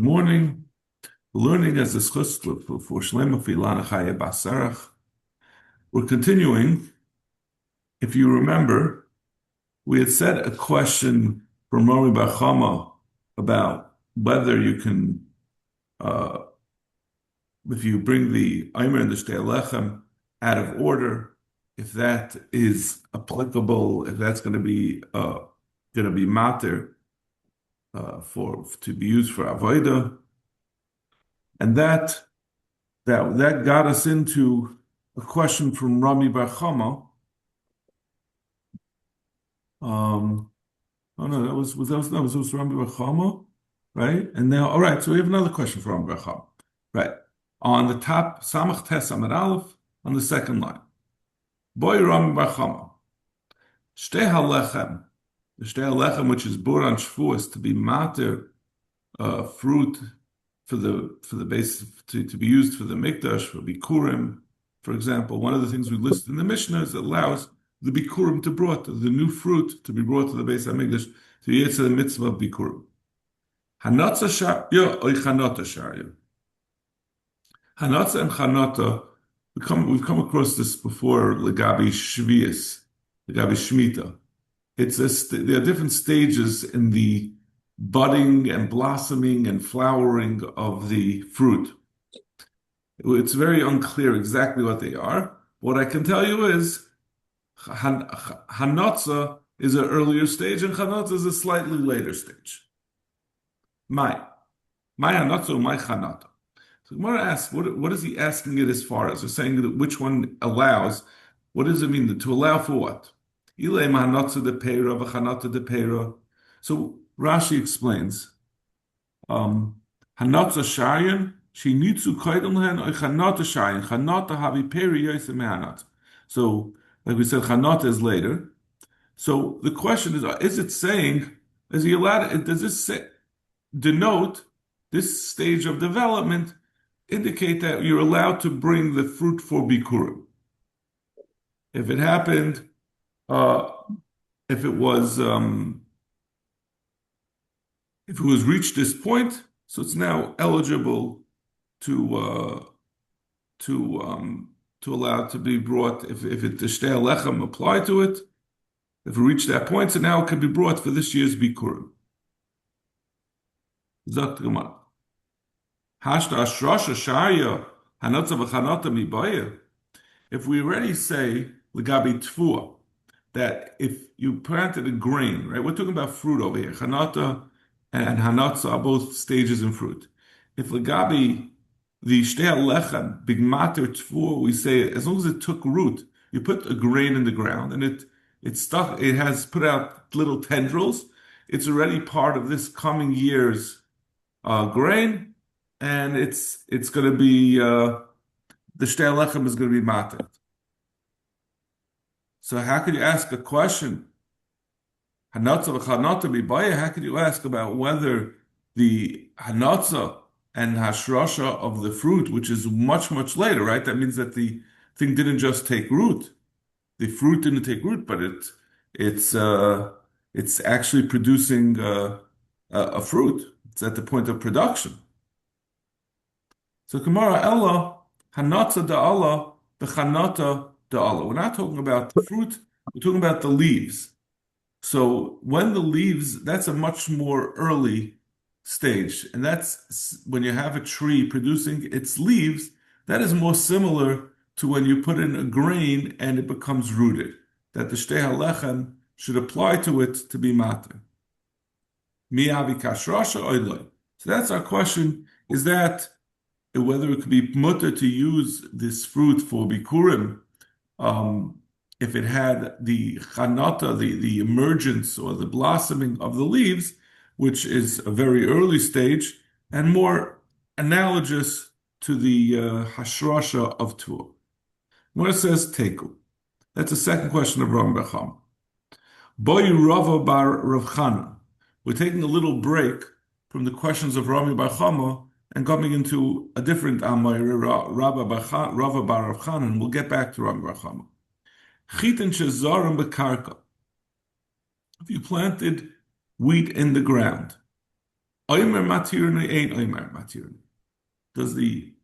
Good morning. Learning as a schus for Shlema Filana Chaya Basarach. We're continuing. If you remember, we had said a question from Rami Bar Chama about whether you can, if you bring the Eimer and the Shtei Lechem out of order, if that is applicable, if that's going to be matter to be used for avodah, and that got us into a question from Rami Bar Chama. Oh no, that was Rami Bar Chama, right? And now, all right, so we have another question from Rami Bar Chama, right? On the top, Samach Tes Amud Aleph, on the second line. Boy Rami Bar Chama, Shtei HaLechem, the Shtei HaLechem, which is bor on Shavuos, to be mater fruit for the base to be used for the mikdash, for bikurim, for example. One of the things we list in the Mishnah is it allows the bikurim to brought, the new fruit to be brought to the base of mikdash to yetz the mitzvah of bikurim. Hanatza sharya or chanata sharya. Hanatza and chanata, we've come across this before. Legabi shvius, legabi shmita. There are different stages in the budding and blossoming and flowering of the fruit. It's very unclear exactly what they are. What I can tell you is Hanotza is an earlier stage and Chanotza is a slightly later stage. My Hanotza, my Chanata. So Gemara asks, what is he asking it as far as? They're saying that which one allows, what does it mean? To allow for what? Ilay Hanotza de Peira, V'Chanata de Peira. So Rashi explains, Hanatza Shayan, she nitzu koidem lehen, or Chanata Shayan, Chanata havi peri yosem mehanat. So, like we said, Chanata is later. So the question is it saying, is he allowed, does this denote this stage of development, indicate that you're allowed to bring the fruit for Bikurim? If it happened, if it was reached this point, so it's now eligible to allow it to be brought. If the Shtei Lechem apply to it, if it reached that point, so now it can be brought for this year's Bikurim. Zakt Gemara. Hashta Ashrasha Shaya Hanatza v'Chanata Mibaya. If we already say Legabi Tfua, that if you planted a grain, right? We're talking about fruit over here. Chanata and Hanatza are both stages in fruit. If Legabi, the Shtei Lechem, Big Mater Tfua, we say as long as it took root, you put a grain in the ground and it stuck, it has put out little tendrils, it's already part of this coming year's grain, and it's going to be, the Shtei Lechem is going to be Mater. So how could you ask a question? Hanatza v'Chanata mibaya. How could you ask about whether the Hanatza and Hashrasha of the fruit, which is much, much later, right? That means that the thing didn't just take root. The fruit didn't take root, but it's actually producing a fruit. It's at the point of production. So Gemara Ella Hanatza da'Allah v'Chanata da'Allah. We're not talking about the fruit. We're talking about the leaves. So when the leaves, that's a much more early stage. And that's when you have a tree producing its leaves, that is more similar to when you put in a grain and it becomes rooted. That the Shtei HaLechem should apply to it to be mater. Mi'avi kashrasha oiloi. So that's our question, is that whether it could be mutter to use this fruit for bikurim, if it had the chanata, the emergence or the blossoming of the leaves, which is a very early stage and more analogous to the hashrasha of Tuah. When it says teku, that's the second question of Rami Bar Chama. Boy Rava bar Rav Chana. We're taking a little break from the questions of Rami Bar Chama and coming into a different Amayra, Rava bar Rav Chana, and we'll get back to Rami Bar Chama. Chitin shezarim bekarka. If you planted wheat in the ground, Oimer matirni ain't oimer matirni.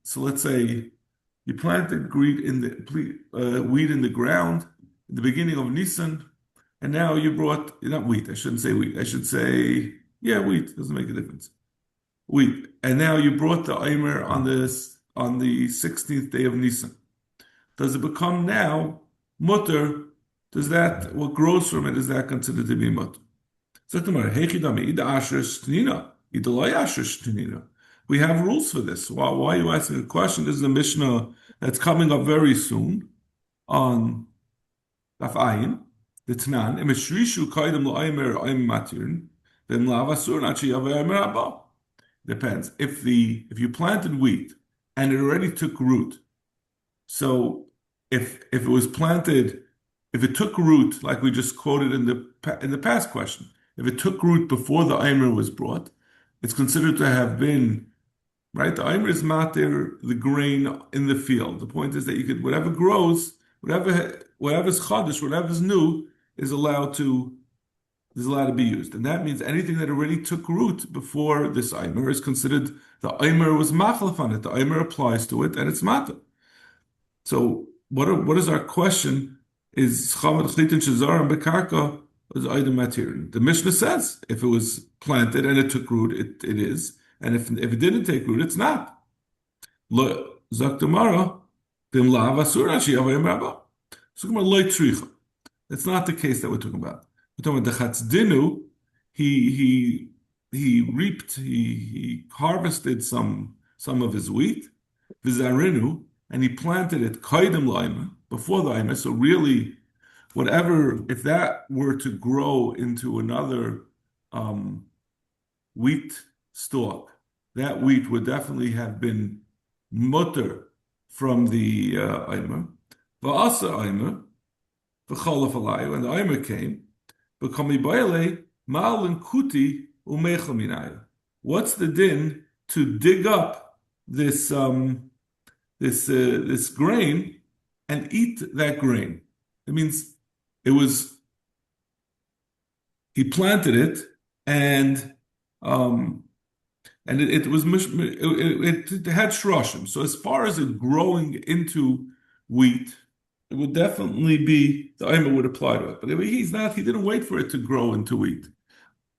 So let's say you planted wheat in the ground in the beginning of Nisan, and now you brought not wheat. I shouldn't say wheat. I should say yeah, wheat doesn't make a difference. Wheat, and now you brought the Omer on the 16th day of Nisan. Does it become now mutter? Does that what grows from it is that considered to be mutter? We have rules for this. Why are you asking a question? This is a Mishnah that's coming up very soon on Daf Ayin. The Tanan. Depends. If you planted wheat and it already took root, so if it was planted, if it took root, like we just quoted in the past question, if it took root before the Aimer was brought, it's considered to have been right. The Aimer is matir the grain in the field. The point is that you could whatever grows, whatever's chadish, whatever's new is allowed to be used, and that means anything that already took root before this Aimer is considered the Aimer was machlef on it. The Aimer applies to it, and it's matir. So what is our question? Is chamed chitin shazarim bekarka is item material? The Mishnah says if it was planted and it took root, it is, and if it didn't take root, it's not. Lo zak tomorrow, dim la vasura shi avayim rabba. So come on, loy tricha. That's not the case that we're talking about. We're talking about the chatzdinu. He reaped, he harvested some of his wheat, v'zarinu, and he planted it kaidem laima before the aimer. So really, whatever, if that were to grow into another wheat stalk, that wheat would definitely have been mutter from the aimer. Va'asa aimer, v'cholaf alayu, and the aimer came. V'kami baile ma'alin kuti u'mechel minaya. What's the din to dig up this this grain and eat that grain? It means he planted it and it was it had shroshim. So as far as it growing into wheat, it would definitely be the aimer would apply to it. But he didn't wait for it to grow into wheat.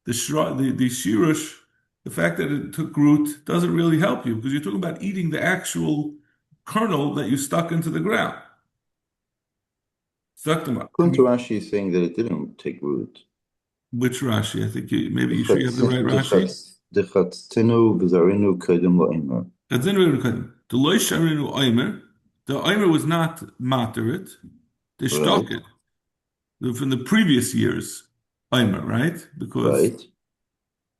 The shirush, the fact that it took root doesn't really help you because you're talking about eating the actual kernel that you stuck into the ground. Stuck them up. According to Rashi, is saying that it didn't take root. Which Rashi? I think maybe you should have the right Rashi. The chatztinu v'zarinu kedem la'omer. Chatztinu kedem. The loy sharinu omer. The omer was not materit. They stuck it from the previous year's omer, right? Because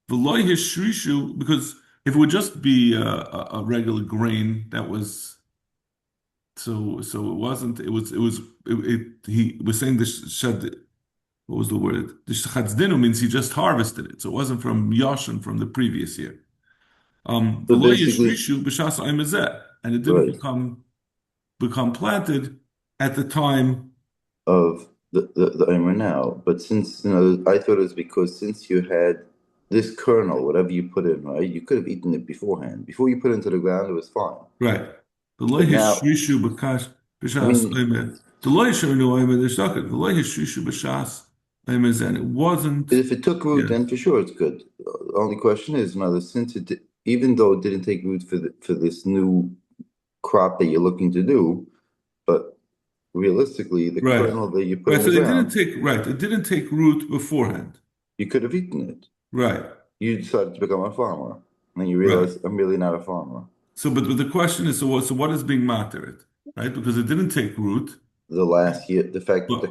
the loy hishrishu, because if it would just be a regular grain that was. So it wasn't. He was saying this shed. What was the word? The chazdinu means he just harvested it, so it wasn't from Yashin from the previous year. And it didn't become planted at the time of the Omer now. But since I thought it was because since you had this kernel, whatever you put in, right, you could have eaten it beforehand. Before you put it into the ground, it was fine. Right. The loy hishrishu b'kash b'shas omer. The loy sharinu omer they're stuck it. The loy hishrishu b'shas omer and it wasn't. If it took root, then for sure it's good. The only question is, since it, even though it didn't take root for this new crop that you're looking to do, but realistically, the kernel that you put in the ground, it didn't take root beforehand. You could have eaten it. Right. You decided to become a farmer, and then you realize I'm really not a farmer. So, but the question is, so what is being materit, right? Because it didn't take root. The last year, the fact that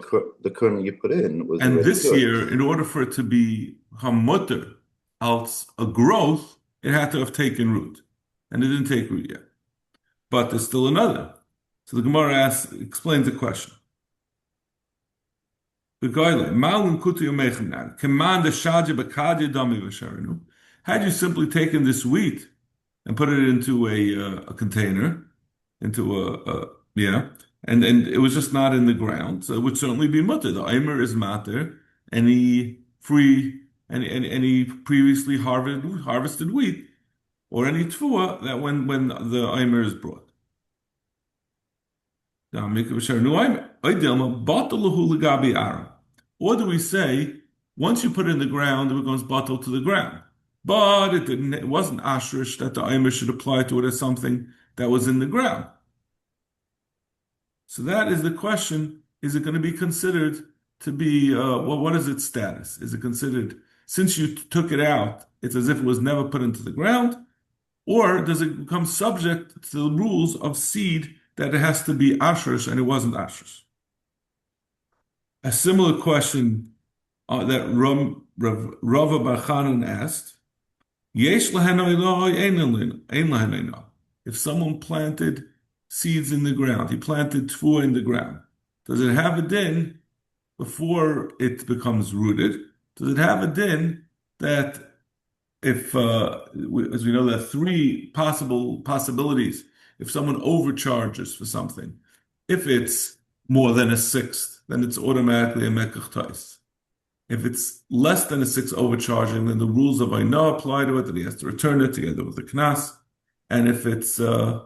the kernel you put in was. And this year, in order for it to become mutter, else a growth, it had to have taken root, and it didn't take root yet. But there's still another. So the Gemara explains the question. Had you simply taken this wheat and put it into a container, and it was just not in the ground, so it would certainly be mutter. The aimer is matter, any free any previously harvested wheat, or any tfua that when the Omer is brought. Or do we say once you put it in the ground, it becomes bottle to the ground? But it wasn't ashrish that the Omer should apply to it as something that was in the ground. So that is the question. Is it going to be considered to be, well, what is its status? Is it considered, since you took it out, it's as if it was never put into the ground? Or does it become subject to the rules of seed that it has to be ashrish and it wasn't ashrish? A similar question that Rava Bar Chanan asked, Yesh lahen eloi, ein lahen eloi. If someone planted seeds in the ground, he planted tfua in the ground, does it have a din before it becomes rooted? Does it have a din that if, as we know, there are three possibilities if someone overcharges for something? If it's more than a sixth, then it's automatically a mekach tais. If it's less than a sixth overcharging, then the rules of Aina apply to it, that he has to return it together with the knas. And if it's, I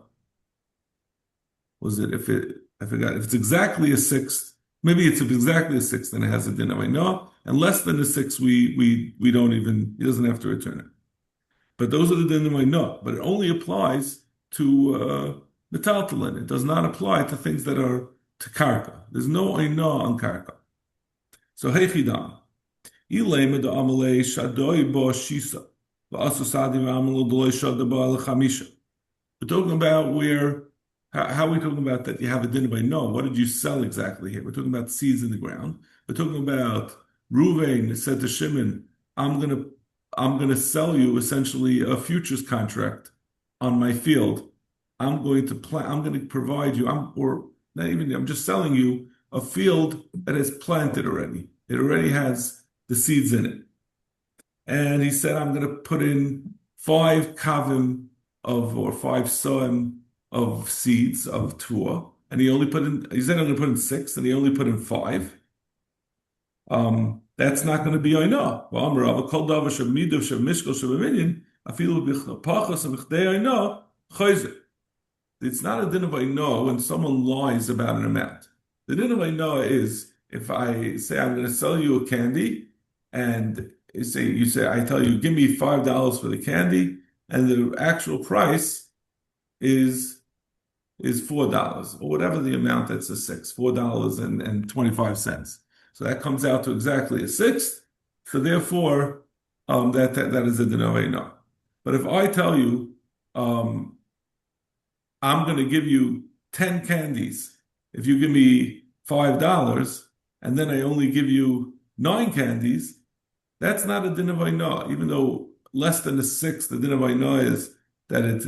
forgot, if it's exactly a sixth, maybe it's exactly a sixth, then it has a din of Aina. And less than a sixth, we don't even, he doesn't have to return it. But those are the din of Aina. But it only applies to metaltalin. It does not apply to things that are to karka. There's no Aina on karka. So heichidam. Ilema de amalei shadoi bo shisa. Va'asu sadi v'amalo doloi shada bo chamisha. We're talking about how are we talking about that you have a din by no? What did you sell exactly here? We're talking about seeds in the ground. We're talking about Ruvain said to Shimon, I'm gonna sell you essentially a futures contract on my field. I'm going to provide you, I'm just selling you a field that is planted already. It already has the seeds in it. And he said, I'm going to put in 5 kavim or 5 soim of seeds of tuah. And he said, I'm going to put in 6, and he only put in 5. That's not going to be oina. It's not a din of oina when someone lies about an amount. The din of oina is if I say I'm going to sell you a candy, and you say I tell you give me $5 for the candy, and the actual price is $4 or whatever the amount that's a sixth, $4.25. So that comes out to exactly a sixth. So therefore, that is a din of oina. But if I tell you I'm going to give you 10 candies if you give me $5, and then I only give you 9 candies, that's not a din of oina, even though less than a sixth, the din of oina is that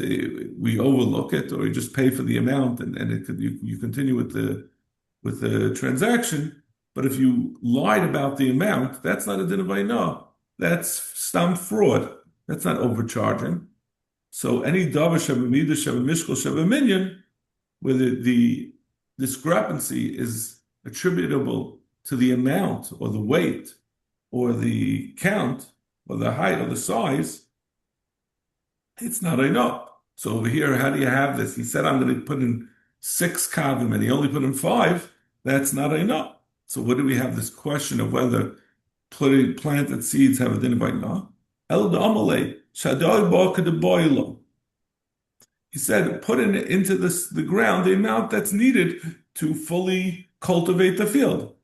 we overlook it, or we just pay for the amount, and you continue with the transaction. But if you lied about the amount, that's not a din of oina. That's stam fraud. That's not overcharging. So any davar shabamida shabamishkol shabaminyan, where the discrepancy is attributable to the amount or the weight or the count or the height or the size, it's not enough. So over here, how do you have this? He said, I'm going to put in 6 kavim, and he only put in 5. That's not enough. So what do we have this question of whether planted seeds have a din of oina? El da'amalei shadoi bo kadeboilo. He said, put into the ground the amount that's needed to fully cultivate the field.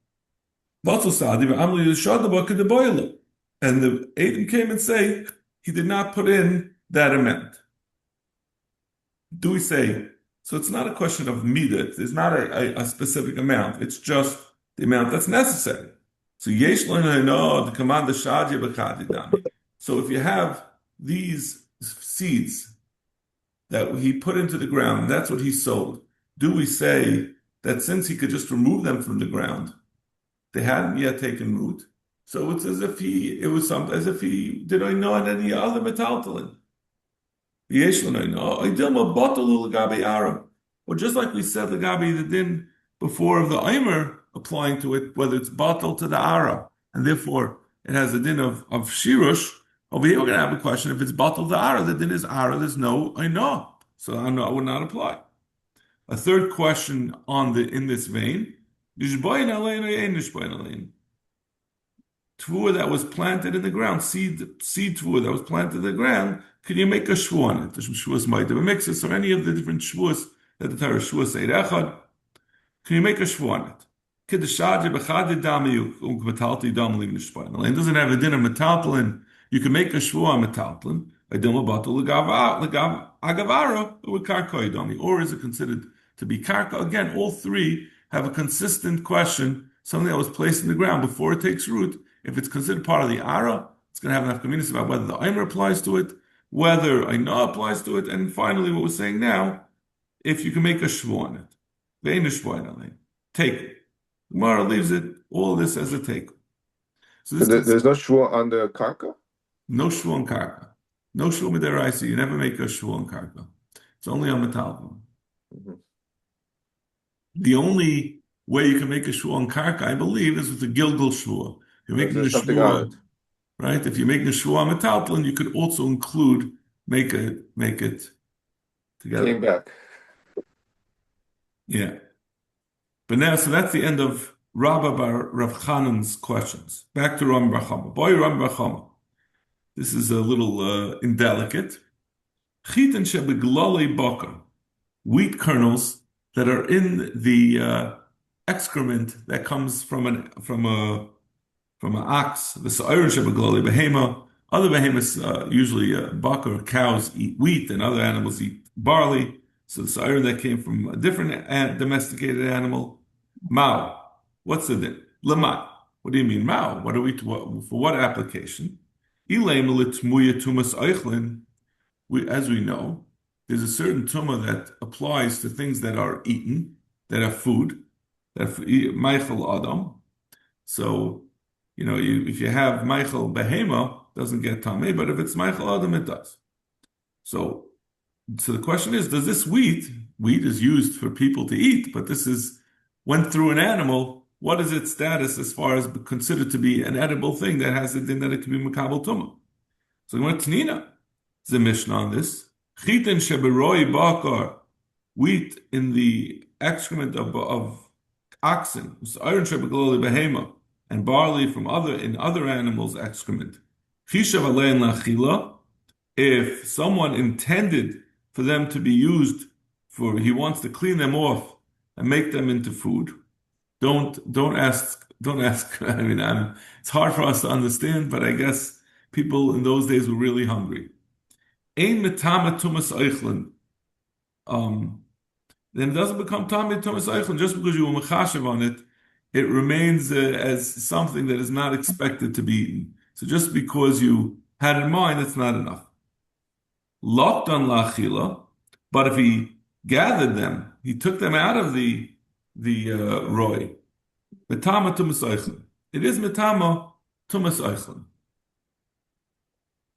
And the Aiden came and say he did not put in that amount. Do we say, so it's not a question of midah, there's not a specific amount, it's just the amount that's necessary. So the command so if you have these seeds that he put into the ground, that's what he sold, do we say that since he could just remove them from the ground, they hadn't yet taken root, so it's as if he did I know any other metaltalin? Or just like we said, the gabi the din before of the Eimer applying to it, whether it's bottle to the ara, and therefore it has a din of shirush. Over here, we're going to have a question. If it's batal the ara, the din is ara. There's no I know, so I know would not apply. A third question on the in this vein: Nishbayin alein or ein nishbayin alein? Tvua that was planted in the ground, seed tvua that was planted in the ground. Can you make a shvu on it? The shvuas might have a mixus or any of the different shvuas that the Torah shvuas say echad. Can you make a shvu on it? It doesn't have a din of metaltalin. You can make a shvu on metaltalin. Or is it considered to be karka? Again, all three have a consistent question, something that was placed in the ground before it takes root. If it's considered part of the ara, it's going to have enough communities about whether the Aimer applies to it, whether Aina applies to it, and finally, what we're saying now, if you can make a shvu on it. Take it. Gemara leaves it all this as a take. So this There's no shua on the karka? no shvu on karka, no shvu midaraisa. You never make a shvu on karka. It's only on metaltalin. Mm-hmm. The only way you can make a shvu on karka, I believe, is with the gilgal shvu. You're making a shvu, right? If you're making a shvu on metaltalin, you could also include make it together. Came back. Yeah. But now, so that's the end of Rabba bar Rav Chanan's questions. Back to Ram bar Chama. Boy, Ram bar Chama. This is a little indelicate. Chitin shebeglali bakar. Wheat kernels that are in the excrement that comes from an ox. The sa'irin shebeglali behema. Other behemoths, usually bakar, cows eat wheat, and other animals eat barley. So the sa'irin that came from a different domesticated animal. Mao. What's the din? Lama. What do you mean, Mao? For what application? As we know, there's a certain tumah that applies to things that are eaten, that are food, Michael Adam. So, if you have Michael Behema, doesn't get Tameh, but if it's Michael Adam, it does. So the question is, does this wheat is used for people to eat, but went through an animal, what is its status as far as considered to be an edible thing that has a din that it can be makabel tumah? So what Tanina is a Mishnah on this. Chitin sheberoi bakar, wheat in the excrement of oxen, iron shebegloli behema, and barley from other animals' excrement. Chishav alein lachila, if someone intended for them to be used he wants to clean them off and make them into food. Don't ask. I mean, it's hard for us to understand, but I guess people in those days were really hungry. Ein metama tumas eichlin. Then it doesn't become tami tumas eichlin just because you were mechashev on it. It remains as something that is not expected to be eaten. So just because you had in mind, it's not enough. Locked on lachila, but if he gathered them, he took them out of the roy. Metama tumas eichlin. It is metama tumas eichlin.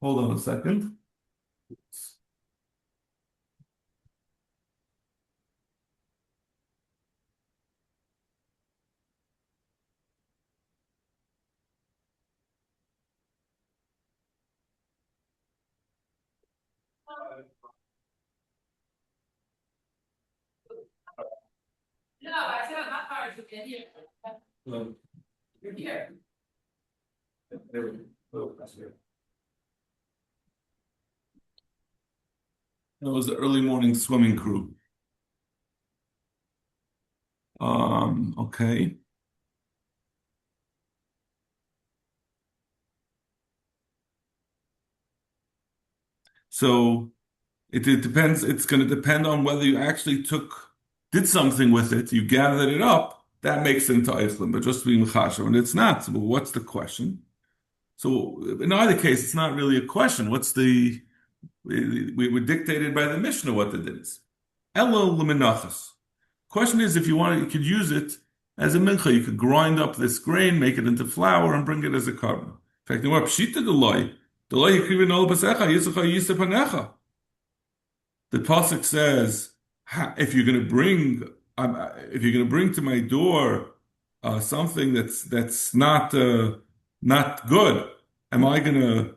Hold on a second. No, I said I'm not hard to get here. You're here. There we go. That was the early morning swimming crew. Okay. So it depends. It's going to depend on whether you actually did something with it. You gathered it up. That makes it into eichlin, but just being chashav, and it's not. So what's the question? So in either case, it's not really a question. We were dictated by the Mishnah what the din is. Elo Menachos. Question is, if you want, you could use it as a mincha. You could grind up this grain, make it into flour, and bring it as a carbon. In fact, the more pshita deloi yikrivin ol pasecha yisacha yisapanecha. The pasuk says, if you're going to bring to my door something that's not not good, am I gonna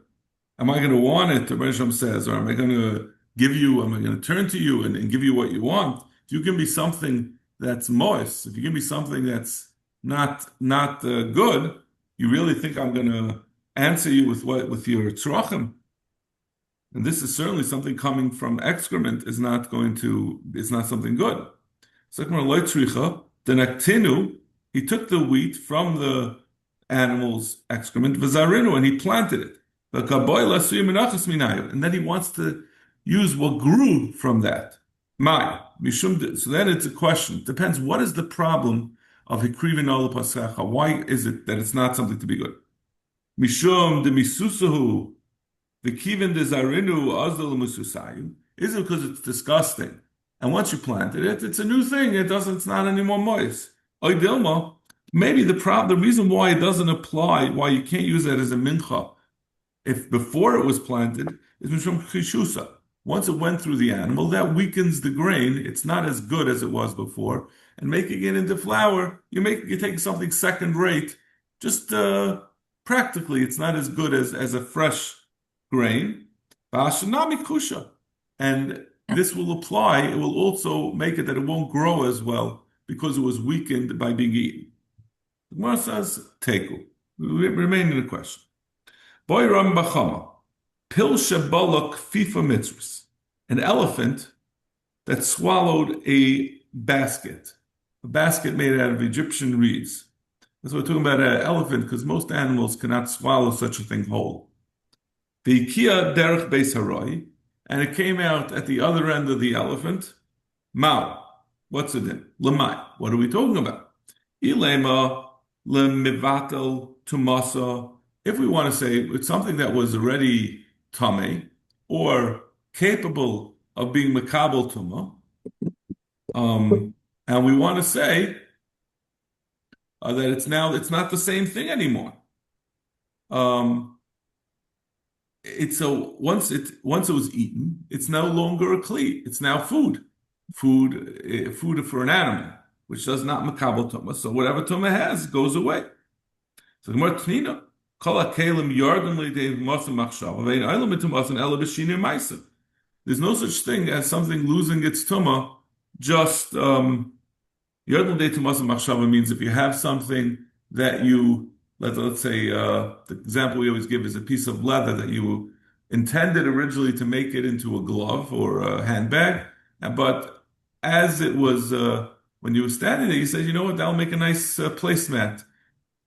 want it? The Rebbe says, or am I gonna am I gonna turn to you and give you what you want? If you give me something that's moist, if you give me something that's not good, you really think I'm gonna answer you with your tzrachim? And this is certainly something coming from excrement is not something good. So the naktinu, he took the wheat from the animal's excrement, v'zarinu, and he planted it. And then he wants to use what grew from that. So then it's a question. It depends. What is the problem of hikrivin ola pasacha? Why is it that it's not something to be good? Mishum de misusahu, the kivin de zarinu azdal mususayu. Is it because it's disgusting? And once you planted it, it's a new thing. It's not anymore moist. Oidilma, maybe the reason why it doesn't apply, why you can't use it as a mincha, if before it was planted, is mishum chishusa. Once it went through the animal, that weakens the grain. It's not as good as it was before. And making it into flour, you take something second rate. Just practically, it's not as good as a fresh grain. Ba'ashanami kusha. And this will apply. It will also make it that it won't grow as well because it was weakened by being eaten. The Gemara says, teku. We remain in the question. Boy ram bachama. Pil shebalak fifa mitzvahs. An elephant that swallowed a basket made out of Egyptian reeds. That's what we're talking about, an elephant, because most animals cannot swallow such a thing whole. The Ikea derech beis haroi, and it came out at the other end of the elephant. Mao, what's it in? Lemai, what are we talking about? Ilema lemivatel tumasa. If we want to say it's something that was already tame or capable of being makabel tuma, and we want to say that it's not the same thing anymore. Once it was eaten, it's no longer a kli. It's now food for an animal, which does not makabel tuma. So whatever tuma has goes away. So the Gemara Tnina. There's no such thing as something losing its tuma. Just yardum de tumas machshava means if you have something that let's say the example we always give is a piece of leather that you intended originally to make it into a glove or a handbag, but as it was when you were standing there, you said, you know what, that'll make a nice placemat.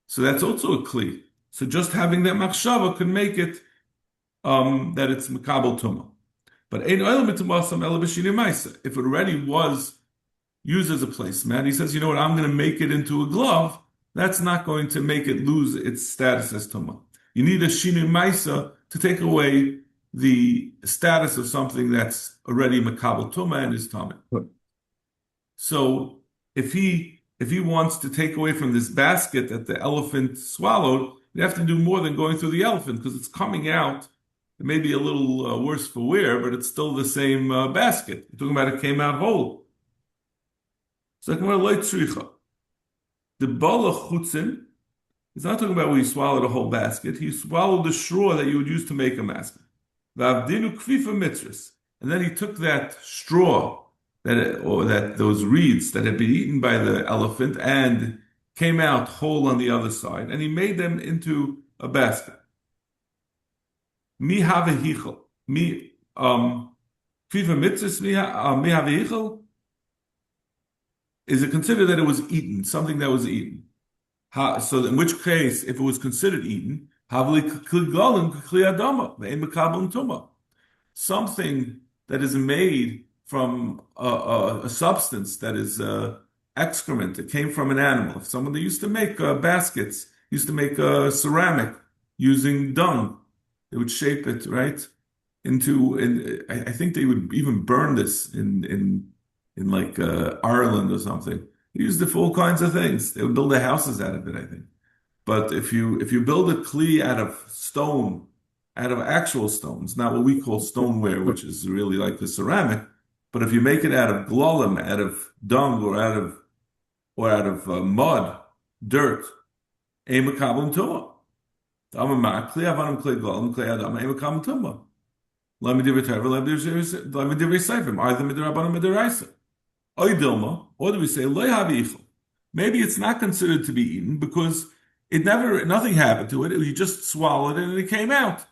So that's also a kli. So just having that machshava could make it that it's makabel tuma. But if it already was used as a placemat, he says, you know what, I'm going to make it into a glove. That's not going to make it lose its status as tuma. You need a shinu maisa to take away the status of something that's already makabel tuma and is tama. So if he wants to take away from this basket that the elephant swallowed, you have to do more than going through the elephant because it's coming out. It may be a little worse for wear, but it's still the same basket. You're talking about it came out whole. So the bala chutzin is not talking about where you swallowed a whole basket. He swallowed the straw that you would use to make a basket. And then he took that straw those reeds that had been eaten by the elephant and came out whole on the other side, and he made them into a basket. Mi have hichel. Mi fifa mitzvahs mi have hichel. Is it considered that it was eaten, something that was eaten? So in which case, if it was considered eaten, something that is made from a substance that is excrement, it came from an animal. If someone that used to make baskets, used to make ceramic using dung, they would shape it right into. I think they would even burn this in like Ireland or something. They used it for all kinds of things. They would build their houses out of it, I think. But if you build a kli out of stone, out of actual stones, not what we call stoneware, which is really like the ceramic, but if you make it out of glolim, out of dung, or out of mud, dirt, a makabel tumah. The Amar Kli Avanim Kli Golam Kli Adam Ema Kam Tumba. Let me do it. Let me do it. Either midrabanan midiraisa. Oidilma, or do we say loy havichel? Maybe it's not considered to be eaten because nothing happened to it. You just swallowed it and it came out.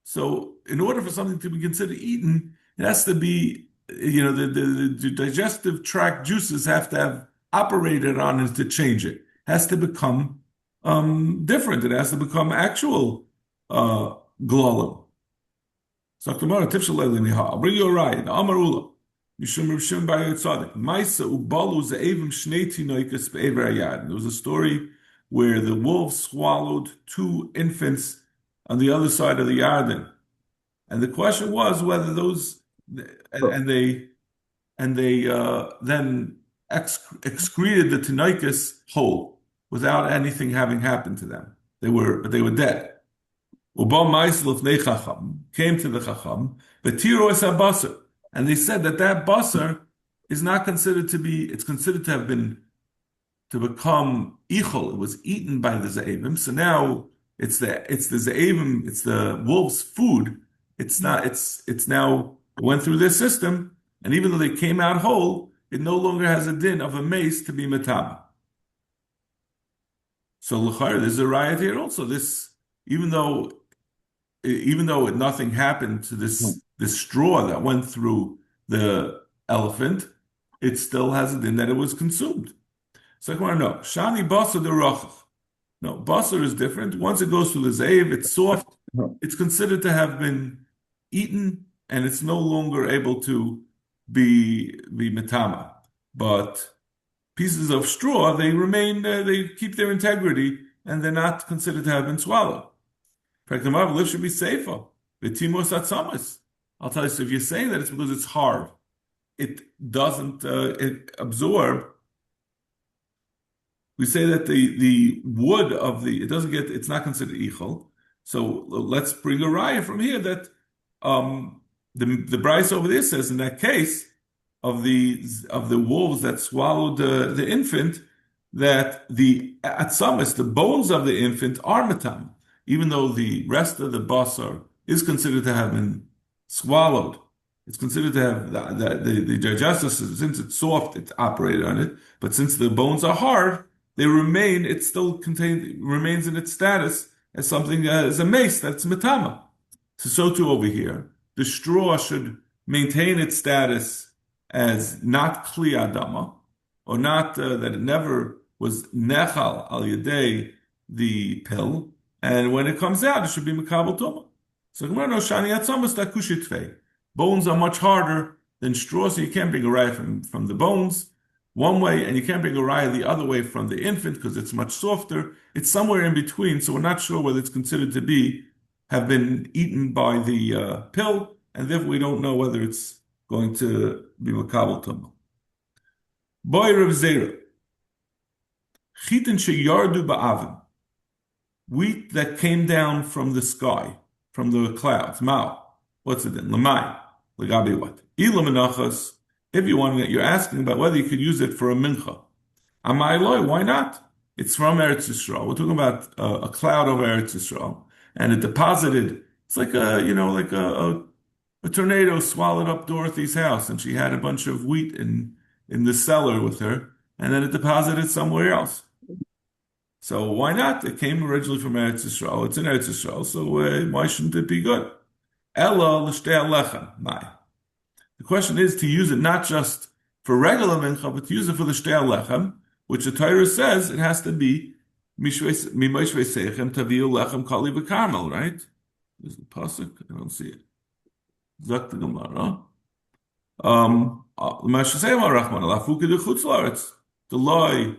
So, in order for something to be considered eaten, it has to be, the digestive tract juices have to have operated on it to change it. It has to become different. It has to become actual glalim. So, tomorrow, I'll bring you a ride. Amarula. There was a story where the wolf swallowed two infants on the other side of the Yarden, and the question was whether those and they then excreted the tinoicus whole without anything having happened to them. They were dead. Came to the Chacham, but tiro es habasar. And they said that basar is not considered to be, it's considered to become ichol. It was eaten by the Za'evim. So now it's the Za'evim, it's the wolf's food. It now went through their system. And even though they came out whole, it no longer has a din of a mace to be matama. So l'chayr, there's a riot here also. Even though nothing happened to this straw that went through the elephant, it still has it in that it was consumed. So I want to know, shani basar de rachach. No, basar is different. Once it goes through the zayiv, it's soft. It's considered to have been eaten, and it's no longer able to be metama. But pieces of straw, they remain, they keep their integrity, and they're not considered to have been swallowed. In fact, the Marv should be safer. The timos atzamas. I'll tell you, so if you're saying that it's because it's hard, it doesn't absorb. We say that the wood of it's not considered ichol. So let's bring a raya from here that the Bryce over there says in that case of the wolves that swallowed the infant, that the atzamas, the bones of the infant, are matam, even though the rest of the basar is considered to have been swallowed. It's considered to have the digestive system, since it's soft, it's operated on it. But since the bones are hard, they remain. It still remains in its status as something as a mace that's matama. So too over here, the straw should maintain its status as not kli adama, or not that it never was nechal al yedei the pill, and when it comes out, it should be mekabel tuma. So Gemara knows shani atzamas that kushitfei. Bones are much harder than straw, so you can't bring a raya from the bones one way, and you can't bring a raya the other way from the infant because it's much softer. It's somewhere in between, so we're not sure whether it's considered to have been eaten by the pill, and therefore we don't know whether it's going to be makabel tumah. Boy Rav Zera, chitin sheyardu ba'avim, wheat that came down from the sky, from the clouds. Mao, what's it then? Lamai, legabi what? Ila menachos. If you're asking about whether you could use it for a mincha. Amai loy, why not? It's from Eretz Yisrael. We're talking about a cloud over Eretz Yisrael, and it deposited. It's like a tornado swallowed up Dorothy's house, and she had a bunch of wheat in the cellar with her, and then it deposited somewhere else. So why not? It came originally from Eretz Yisrael. It's in Eretz Yisrael, so why shouldn't it be good? Ella l'shtei alechem, mai. The question is to use it not just for regular mincha, but to use it for the shtei alechem, which the Torah says it has to be mimoshvei seichem taviu lechem kali b'karmel, right? There's the pasuk. I don't see it. Zak the Gemara. L'mashasei Rahman alafuki dechutz laaretz deloi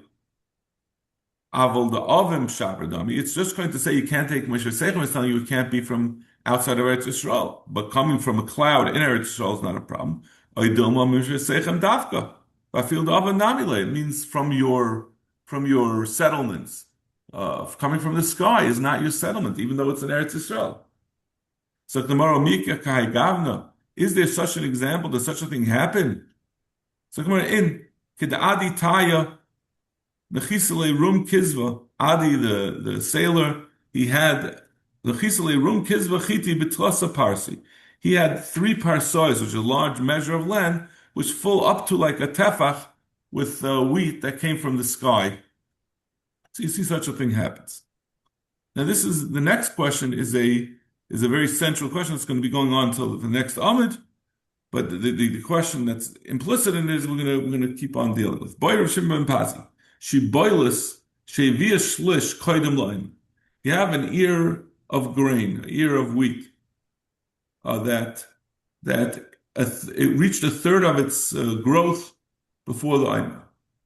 avol the avim shabradami. It's just going to say you can't take mimoshvei seichem. It's telling you it can't be from outside of Eretz Yisrael, but coming from a cloud in Eretz Yisrael is not a problem. It means from your settlements. Coming from the sky is not your settlement, even though it's in Eretz Yisrael. So is there such an example? Does such a thing happen? So in Keda'adi Taya, Nechisale Rum Kizva, Adi the sailor, he had L'chisale rum kizva chiti b'tlasa parsi. He had 3 parsois, which is a large measure of land, which full up to like a tefach with wheat that came from the sky. So you see such a thing happens. Now this is the next question is a very central question that's going to be going on until the next Amid. But the question that's implicit in it is we're gonna keep on dealing with. Boyer Shimon Pazi. She boilus shevia shlish koidem line. You have an ear of grain, an ear of wheat, it reached a third of its growth before the Aimer,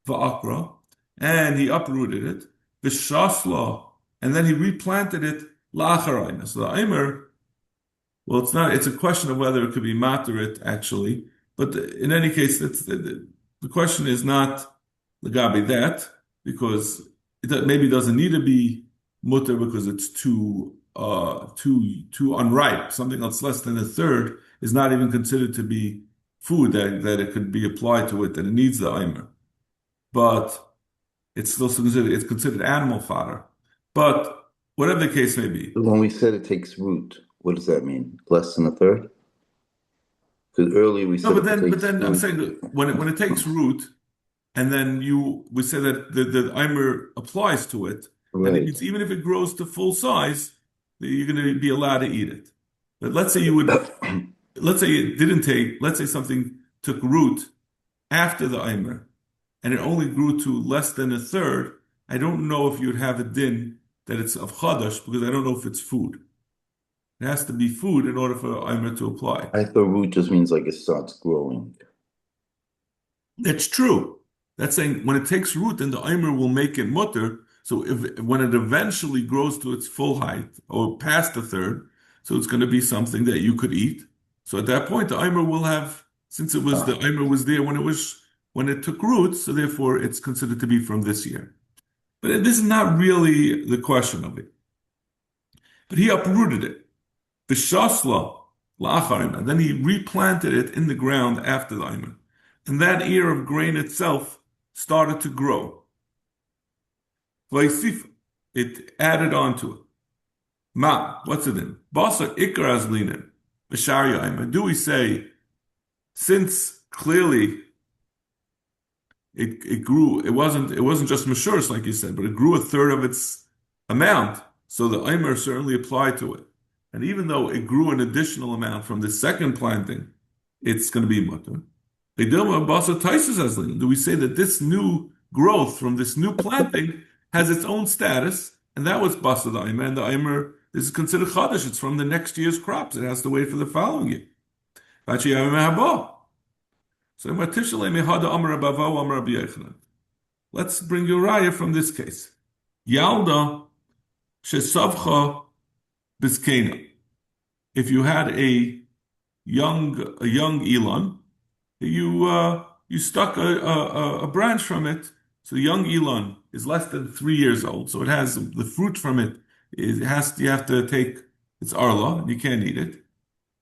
va'akra, and he uprooted it, v'shasla, and then he replanted it la'achar Aimer. So the Aimer, well, it's not. It's a question of whether it could be materit actually, but in any case, the question is not legabi that because it maybe doesn't need to be mutter because it's too unripe. Something that's less than a third is not even considered to be food that it could be applied to it, that it needs the aimer. But it's still considered animal fodder. But whatever the case may be. When we said it takes root, what does that mean? Less than a third? Because earlier we said No, but it then takes I'm root. saying that when it takes root, and then we say that the Eimer applies to it, then it Right. means even if it grows to full size, you're going to be allowed to eat it. But let's say let's say it didn't take, let's say something took root after the Eimer, and it only grew to less than a third. I don't know if you'd have a din that it's of chadash because I don't know if it's food. It has to be food in order for Eimer to apply. I thought root just means like it starts growing. That's true. That's saying when it takes root, then the Eimer will make it mutter. So when it eventually grows to its full height or past a third, so it's going to be something that you could eat. So at that point, the Eimer will have, since it was the Eimer was there when it took root, so therefore it's considered to be from this year. But this is not really the question of it. But he uprooted it. The shasla la'acharim, and then he replanted it in the ground after the Eimer. And that ear of grain itself started to grow. Vaisif, it added on to it. Ma, what's it in? Basa ikar azlinin, b'shar Eimer. Do we say, since clearly it grew, it wasn't just mashurs like you said, but it grew a third of its amount, so the Eimer certainly applied to it. And even though it grew an additional amount from the second planting, it's going to be mutter. Do we say that this new growth from this new planting has its own status, and that was basa the Eimer, and the Eimer, this is considered chadash, it's from the next year's crops, it has to wait for the following year. So let's bring you raya from this case. Yalda shesavcha biskena. If you had a young Elon, you stuck a branch from it. So the young Elon is less than 3 years old. So it has the fruit from it. You have to take it's arla, and you can't eat it.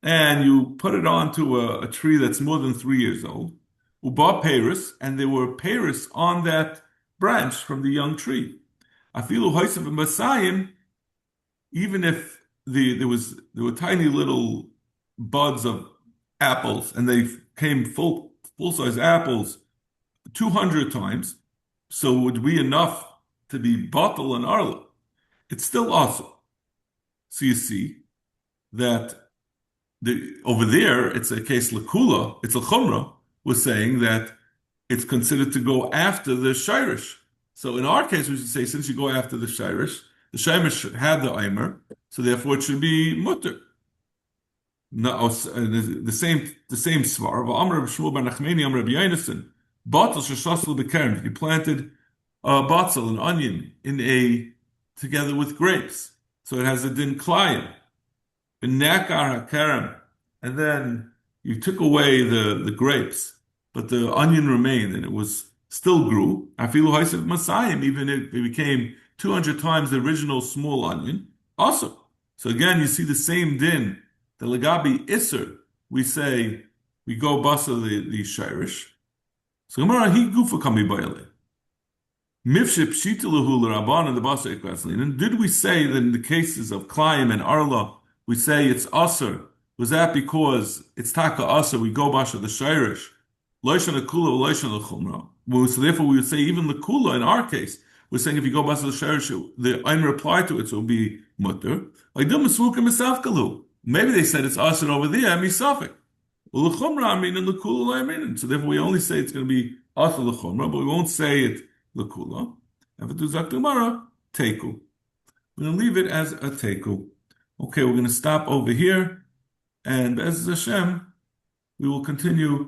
And you put it onto a tree that's more than 3 years old. Uba Paris, and there were Paris on that branch from the young tree. Afilu Hoysav and Masayim, even if there were tiny little buds of apples, and they came full size apples 200 times, so it would be enough to be bottle and arla. It's still awesome. So you see that over there, it's a case lakula, it's a chumrah, was saying that it's considered to go after the shirish. So in our case, we should say, since you go after the shirish had the aimer, so therefore it should be mutter. No, the same svar. If you planted batzel, an onion, together with grapes, so it has a din klayim. And then you took away the grapes, but the onion remained, and it was still grew. Even if it became 200 times the original small onion. Awesome. So again, you see the same din. The legabi iser, we say we go basa the shirish. So Gemara he gufa kami bayale. Mifship shitilahu l'rabban and the basar eklaslin. And did we say that in the cases of Klaim and Arla, we say it's Asr? Was that because it's Taka Asr, we go basha the Shirish? Loishan Akula, Loishan Lechumra. So therefore we would say even the Kula in our case, we're saying if you go basha the Shirish, the ein reply to it, so it will be mutter. Like Dumaswuka Misafkalu. Maybe they said it's Asr over there, and Misafik. Well, Lechumra, I mean, and Lekula, I mean. So therefore we only say it's going to be Asr Lechumra, but we won't say it Lakula. And for Tuzak Gemara, Teku. We're going to leave it as a Teku. Okay, we're going to stop over here. And as Hashem, we will continue